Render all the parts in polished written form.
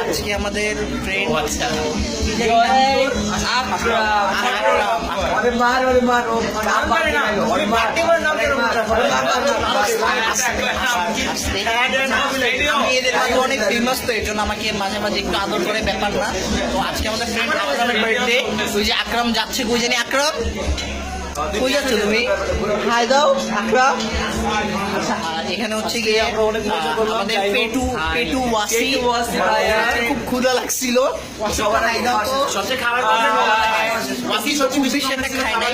আজকে আমাদের ফ্রেন্ড অনেক ফেমাস, তো এর জন্য আমাকে মাঝে মাঝে একটু আদর করে, ব্যাপার না। তো আজকে আমাদের ফ্রেন্ড আকরামের বার্থডে। ওই যে আকরাম যাচ্ছে, কই জানি আকরাম, কই যাচ্ছ তুমি? হাই দাও আকরাম। আচ্ছা, এখানে হচ্ছে গিয়ে আমাদের পেটু ওয়াসি, খুব ক্ষুধা লাগছিল, সবার হাই দাও। তো সবচেয়ে খারাপ ওয়াসি সত্যি বেশি একটা খায় নাই,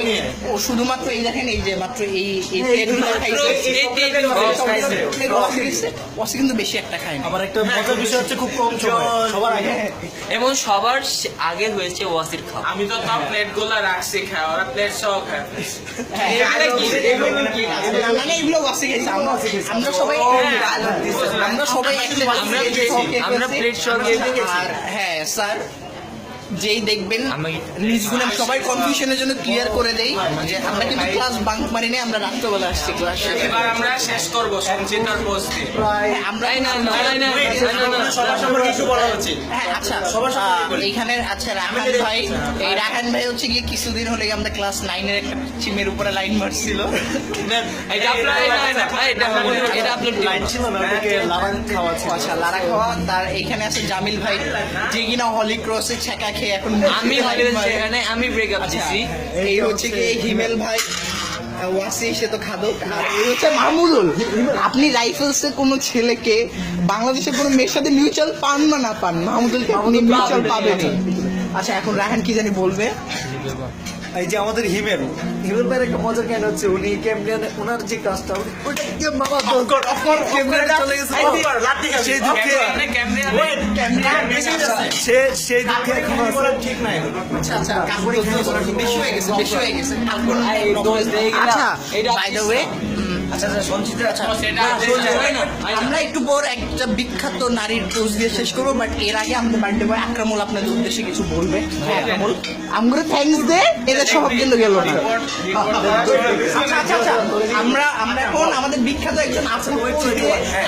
ও শুধুমাত্র এই দেখেন, এই যে মাত্র এই ওয়াসি কিন্তু বেশি একটা খায় না। আবার একটা মজার বিষয় হচ্ছে খুব কম সবার আগে, এবং সবার আগে হয়েছে ওয়াসির খাওয়া। আমি তো প্লেট গুলা রাখছি, খায় ওরা প্লেট সহ খায়। এগুলো ওয়াসি খাইছে, আমরা সবাই আমরা প্লেট সহ খেয়েছি। আর হ্যাঁ স্যার, যেই দেখবেন নিজ গুণে সবাই কনফিউশনের জন্য ক্লিয়ার করে দেই যে আমরা কিন্তু ক্লাস বাঙ্ক মারি নাই, আমরা রাত্রেবেলা আসছি ক্লাস। এবার আমরা শেষ করবো সঞ্চিতার পোস্ট দিয়ে। আমরা সবার সম্পর্কে কিছু বলা উচিত। হ্যাঁ আচ্ছা, এইখানে আচ্ছা রাহান ভাই, এই রাহান ভাই হচ্ছে গিয়ে কিছুদিন হলে আমরা ক্লাস 9-এর একটা চিমের উপরে লাইন মারছিল। আচ্ছা লারা খাওয়া। তার এখানে আছে জামিল ভাই, যে কিনা হলি ক্রসে ছেঁকা খেয়ে এখন আমি ব্রেকআপ দিছি। এই হচ্ছে কি হিমেল ভাই, ওয়াসি সে তো খাদক। আর এই হচ্ছে মাহমুদুল। আপনি রাইফেলসের কোনো ছেলেকে বাংলাদেশের কোনো মেয়ের সাথে মিউচুয়াল পান বা না পান, মাহমুদুলকে আপনি মিউচুয়াল পাবেন। আচ্ছা, এখন রাহান কি জানি বলবে। এই যে আমাদের হিমেল ভাইয়ের একটা মজার কেন হচ্ছে, উনি ক্যামেরান ওনার যে কাজটা ওইটা কি বাবা ক্যামেরাটা চলে গেছে, সেই দুঃখে সেই দুঃখে এখন ঠিক নাই। আচ্ছা বেশি হয়ে গেছে। আচ্ছা বাই দ্য ওয়ে, আমরা একটু পর একটা বিখ্যাত নারীর পোস্ট দিয়ে শেষ করবো, বাট এর আগে আমাদের বার্থডে বয় আকরামুল আপনাদের উদ্দেশ্যে কিছু বলবে। আকরামুল, আমরা থ্যাঙ্কস দে, এদের সব কিন্তু গেল না। আচ্ছা, আমরা এখন আমাদের বিখ্যাত একজন আছেন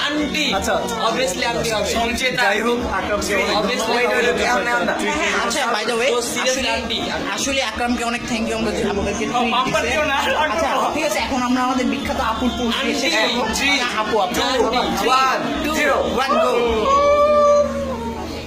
আন্টি, আচ্ছা অবভিয়াসলি আন্টি হবে। যাই হোক আকরামকে আচ্ছা বাই দ্য ওয়ে, আসলে আকরামকে অনেক থ্যাংক ইউ আমাদেরকে treat দিতে। আচ্ছা ঠিক আছে, এখন আমরা আমাদের বিখ্যাত আপুর পোস্ট দিয়ে শেষ করবো। আপু, আপনার 1 2 1 গো।